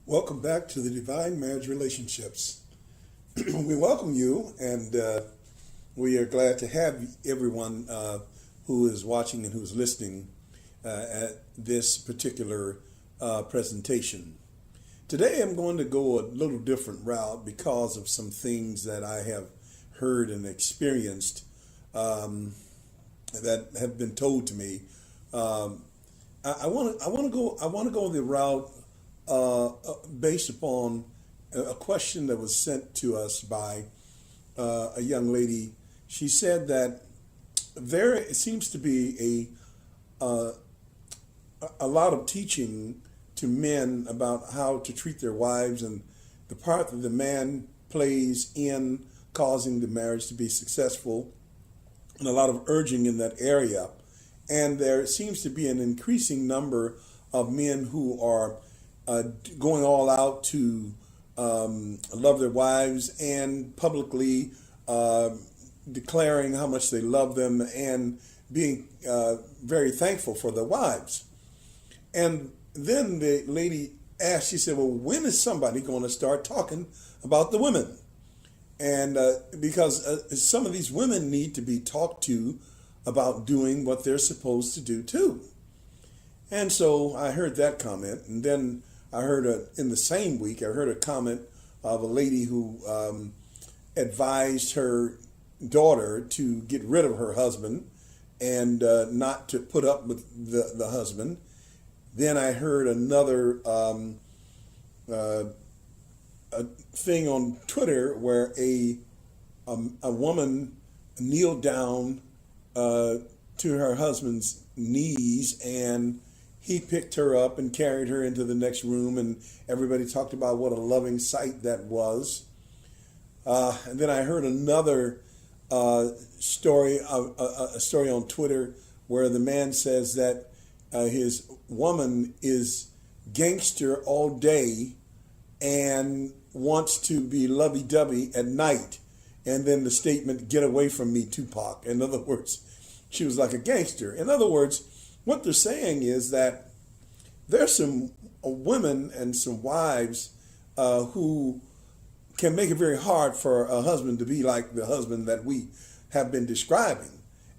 Welcome back to the Divine Marriage Relationships. We welcome you, and we are glad to have everyone who is watching and who's listening at this particular presentation. Today I'm going to go a little different route because of some things that I have heard and experienced that have been told to me. I want to go the route based upon a question that was sent to us by a young lady. She said that there seems to be a lot of teaching to men about how to treat their wives and the part that the man plays in causing the marriage to be successful, and a lot of urging in that area. And there seems to be an increasing number of men who are going all out to love their wives and publicly declaring how much they love them and being very thankful for their wives. And then the lady asked, she said, well, when is somebody going to start talking about the women? And because some of these women need to be talked to about doing what they're supposed to do too. And so I heard that comment, and then I heard in the same week, I heard a comment of a lady who advised her daughter to get rid of her husband and not to put up with the husband. Then I heard another a thing on Twitter where a woman kneeled down to her husband's knees, and he picked her up and carried her into the next room, and everybody talked about what a loving sight that was. And then I heard another story, a story on Twitter where the man says that his woman is gangster all day and wants to be lovey-dovey at night. And then the statement, "Get away from me, Tupac." In other words, she was like a gangster. In other words, what they're saying is that there's some women and some wives who can make it very hard for a husband to be like the husband that we have been describing.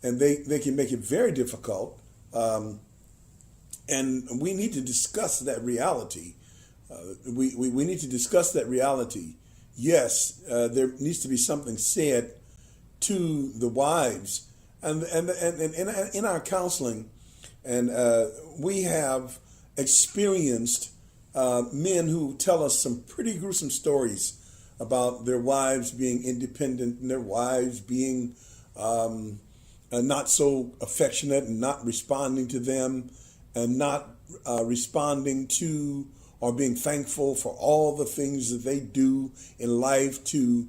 And they can make it very difficult. And we need to discuss that reality. We need to discuss that reality. Yes, there needs to be something said to the wives. And in our counseling, and we have experienced men who tell us some pretty gruesome stories about their wives being independent and their wives being not so affectionate and not responding to them and not responding to or being thankful for all the things that they do in life to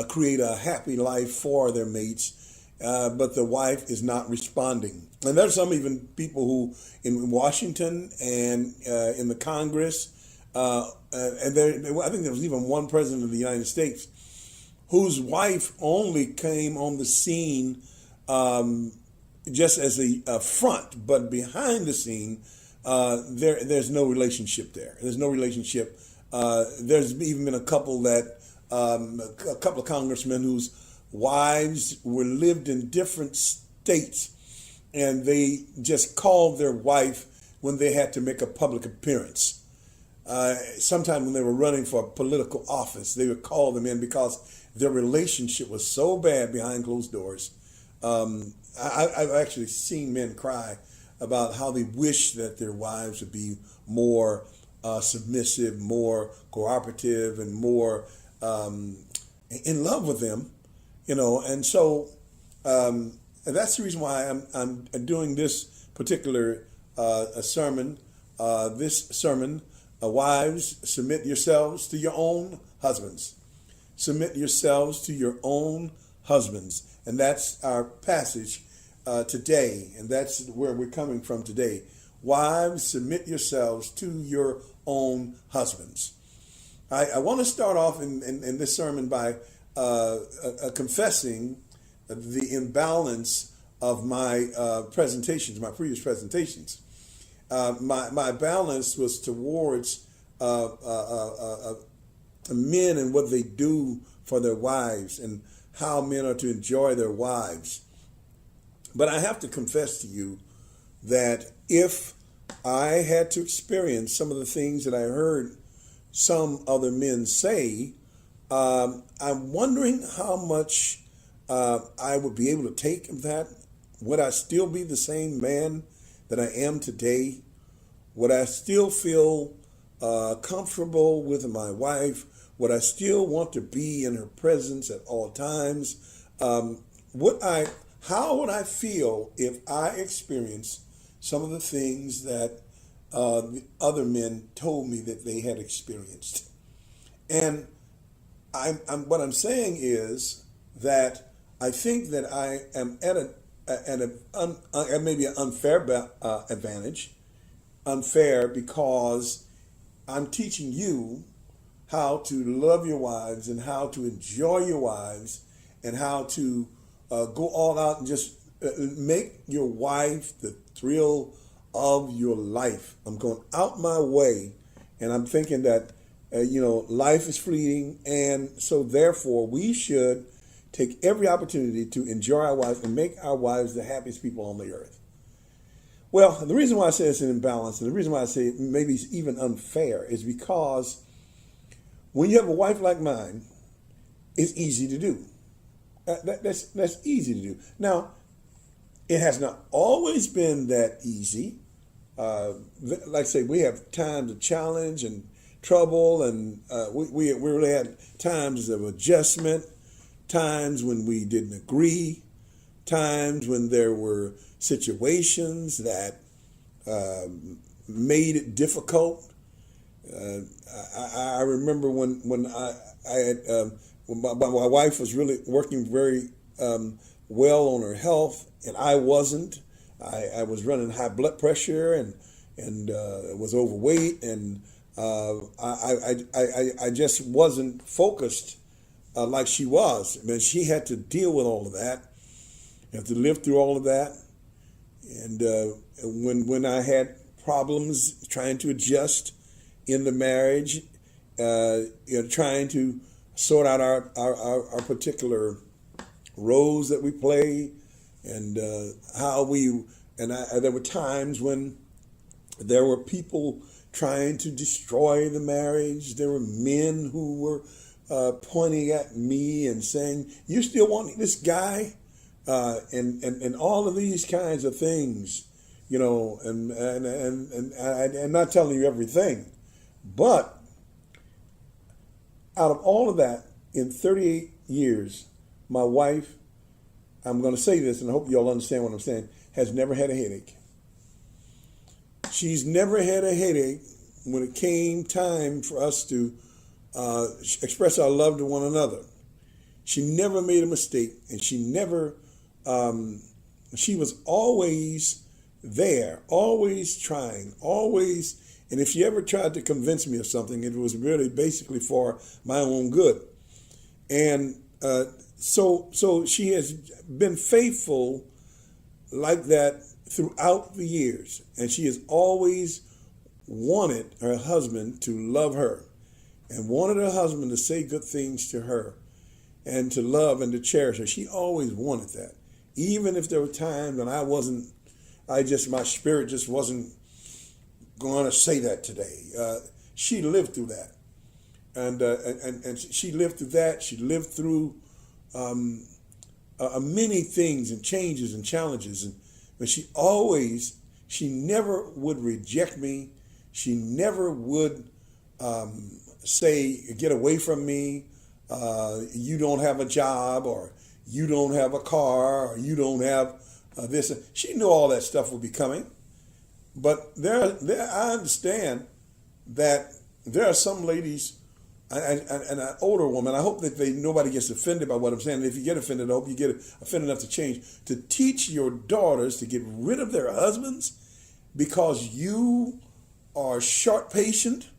create a happy life for their mates. But the wife is not responding. And there's some even people who in Washington and in the Congress, and I think there was even one president of the United States whose wife only came on the scene just as a front, but behind the scene, there's no relationship there. There's no relationship. There's even been a couple of congressmen whose wives were lived in different states, and they just called their wife when they had to make a public appearance. Sometime when they were running for political office, they would call them in because their relationship was so bad behind closed doors. I've actually seen men cry about how they wish that their wives would be more submissive, more cooperative, and more in love with them. And so that's the reason why I'm doing this particular sermon. Wives, submit yourselves to your own husbands. Submit yourselves to your own husbands. And that's our passage today, and that's where we're coming from today. Wives, submit yourselves to your own husbands. I want to start off in this sermon by confessing the imbalance of my presentations, my previous presentations. My balance was towards men and what they do for their wives and how men are to enjoy their wives. But I have to confess to you that if I had to experience some of the things that I heard some other men say, I'm wondering how much I would be able to take of that. Would I still be the same man that I am today? Would I still feel comfortable with my wife? Would I still want to be in her presence at all times? How would I feel if I experienced some of the things that the other men told me that they had experienced? And what I'm saying is that I think that I am at maybe an unfair advantage. Unfair because I'm teaching you how to love your wives and how to enjoy your wives and how to go all out and just make your wife the thrill of your life. I'm going out my way, and I'm thinking that life is fleeting, and so therefore we should take every opportunity to enjoy our wives and make our wives the happiest people on the earth. Well, the reason why I say it's an imbalance, and the reason why I say maybe it's even unfair, is because when you have a wife like mine, it's easy to do. That's easy to do. Now, it has not always been that easy. Like I say, we have times of challenge and trouble, and we really had times of adjustment, times when we didn't agree, times when there were situations that made it difficult. I remember when my wife was really working very well on her health, and I wasn't. I was running high blood pressure and was overweight, and I just wasn't focused like she was. I mean, she had to deal with all of that, have to live through all of that, and when I had problems trying to adjust in the marriage, trying to sort out our particular roles that we play, and there were times when there were people trying to destroy the marriage. There were men who were pointing at me and saying, "You still want this guy?" And all of these kinds of things, and I'm not telling you everything, but out of all of that, in 38 years, my wife, I'm going to say this, and I hope you all understand what I'm saying, has never had a headache. She's never had a headache when it came time for us to express our love to one another. She never made a mistake, and she was always there, always trying, always. And if she ever tried to convince me of something, it was really basically for my own good. And so she has been faithful like that throughout the years. And she has always wanted her husband to love her and wanted her husband to say good things to her and to love and to cherish her. She always wanted that. Even if there were times when my spirit just wasn't going to say that today. She lived through that, and she lived through that. She lived through many things and changes and challenges, but she never would reject me. She never would say, "Get away from me. You don't have a job, or you don't have a car, or you don't have this." She knew all that stuff would be coming. But I understand that there are some ladies and an older woman. I hope that nobody gets offended by what I'm saying. If you get offended, I hope you get offended enough to change. To teach your daughters to get rid of their husbands because you are short patient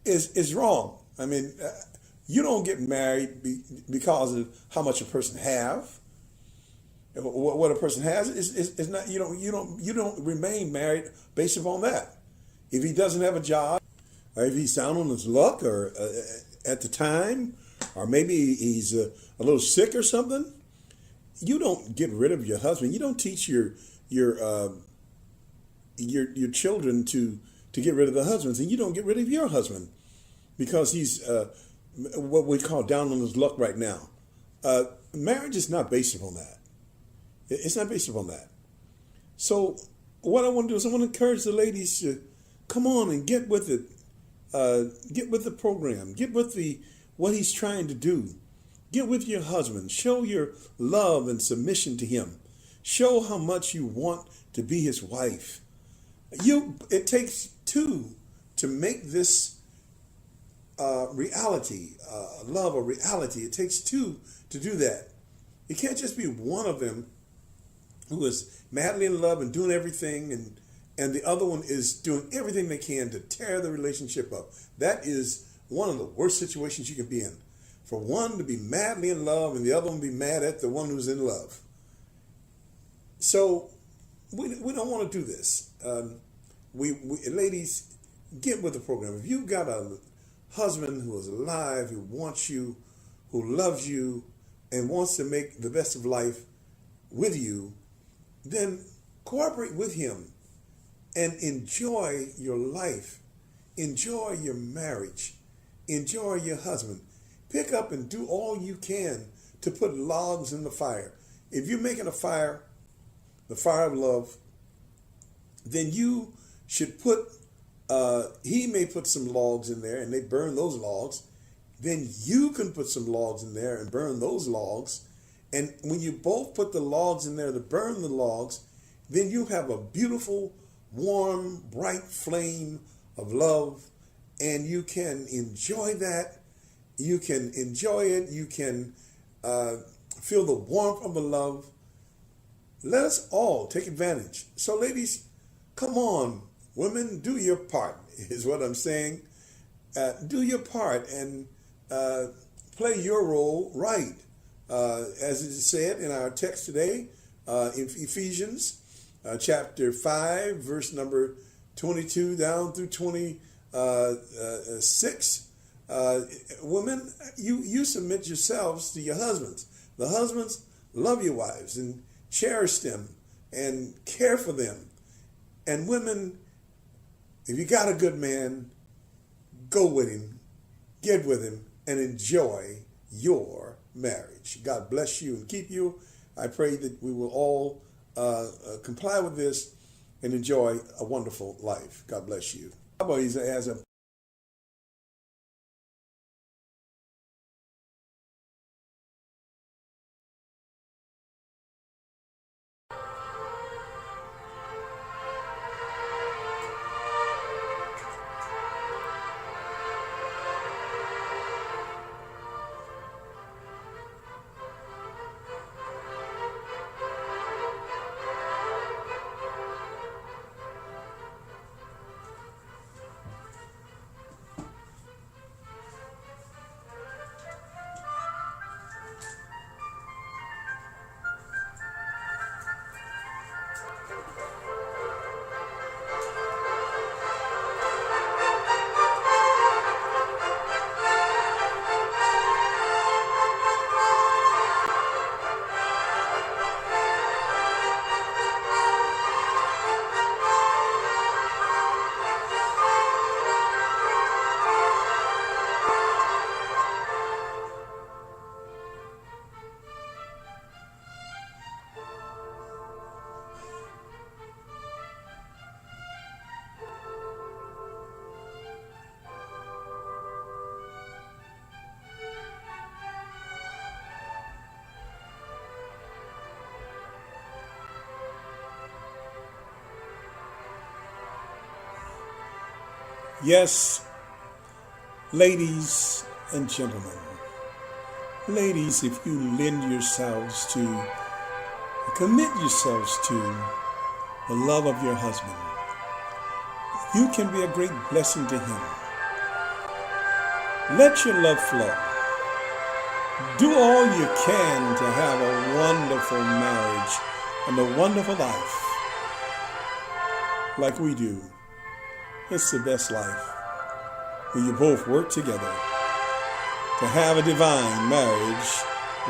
is wrong. I mean, you don't get married because of how much a person have. What a person has is not. You don't remain married based upon that. If he doesn't have a job, or if he's down on his luck, or at the time, or maybe he's a little sick or something, you don't get rid of your husband. You don't teach your children to get rid of the husbands, and you don't get rid of your husband because he's what we call down on his luck right now. Marriage is not based upon that. It's not based upon that. So what I want to do is I want to encourage the ladies to come on and get with it. Get with the program. Get with what he's trying to do. Get with your husband. Show your love and submission to him. Show how much you want to be his wife. It takes two to make this reality, love a reality. It takes two to do that. It can't just be one of them who is madly in love and doing everything, and the other one is doing everything they can to tear the relationship up. That is one of the worst situations you can be in. For one to be madly in love and the other one be mad at the one who's in love. So we don't want to do this. Ladies, get with the program. If you've got a husband who is alive, who wants you, who loves you, and wants to make the best of life with you, then cooperate with him and enjoy your life. Enjoy your marriage. Enjoy your husband. Pick up and do all you can to put logs in the fire. If you're making a fire, the fire of love, then you should put, he may put some logs in there and they burn those logs. Then you can put some logs in there and burn those logs. And when you both put the logs in there to burn the logs, then you have a beautiful, warm, bright flame of love. And you can enjoy that. You can enjoy it. You can feel the warmth of the love. Let us all take advantage. So ladies, come on. Women, do your part, is what I'm saying. Do your part and play your role right. As it is said in our text today, in Ephesians chapter 5, verse number 22 down through 26. Women, you submit yourselves to your husbands. The husbands, love your wives and cherish them and care for them. And women, if you got a good man, go with him, get with him, and enjoy your marriage. God bless you and keep you. I pray that we will all comply with this and enjoy a wonderful life. God bless you. Cowboys has a Yes, ladies and gentlemen. Ladies, if you lend yourselves to, commit yourselves to the love of your husband, you can be a great blessing to him. Let your love flow. Do all you can to have a wonderful marriage and a wonderful life like we do. It's the best life where you both work together to have a divine marriage